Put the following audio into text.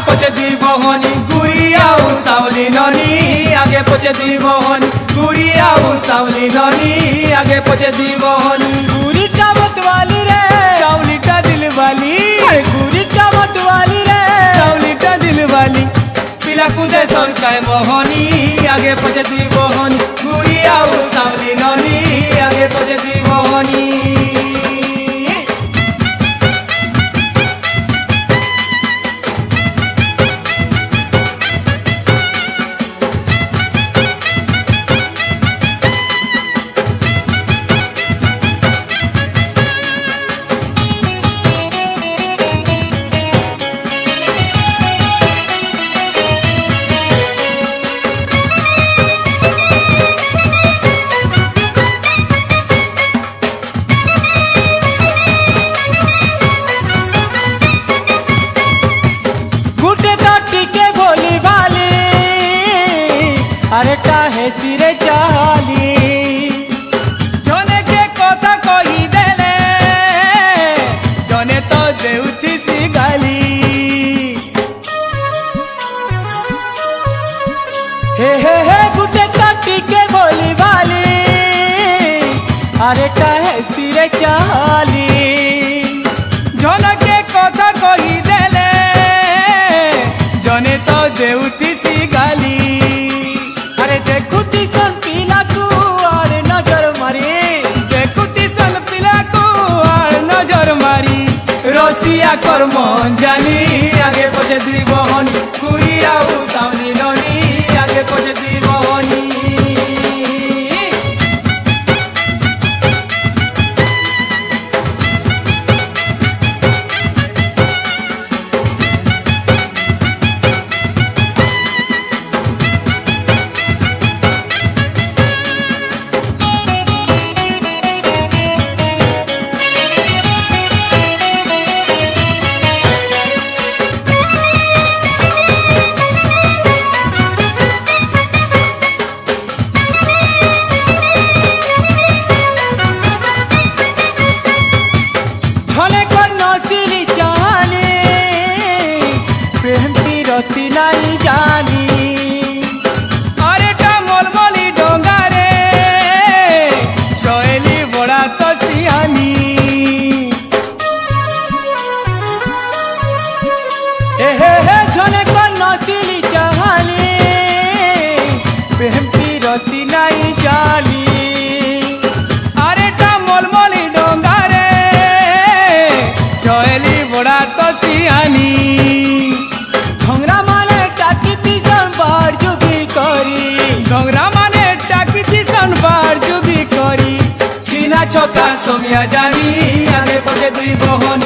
पछे दुई बहनी गुड़िया सावली ननी आगे पछे दुई बहनी गुड़िया सावली ननी आगे पछे दुई बहनी गुड़ीटा मतवाली रे सावलीटा दिल वाली गुड़ीटा मतवाली रे सावलीटा दिल वाली पिला कुदे सरकाय मोहनी आगे पछे दुई बहनी गुड़िया सावली ननी आगे पछे दुई बहनी अरे काहे सिरे चाली जने के कथा कही देले जने तो देउती सी गाली हे गुटे काटी के बोली वाली अरे काहे सिरे चाली जने के कथा कही देले जने तो देउती सी गाली देखुती सन पिला को आड़ नजर मारी देखुती सन पिला को आड़ नजर मारी रसिया कर मन जानी आगे पछे दुई बहनी गुड़िया सावली ननी आगे पछे दुई बहनी रती नहीं जानी अरे टा मलमली डोंगा रे चोली बड़ा तो सियानी हे झने को नसीली चाहनी बेहमती रती नहीं जानी अरे टा मलमली डोंगा रे चोली बड़ा तो सियानी ढोंगरा माने टाकी सन बार जुगी करी ढोंगरा माने टाकी सन बार जुगी करी किना छोका सोमिया जानी आगे पछे दुई बहनी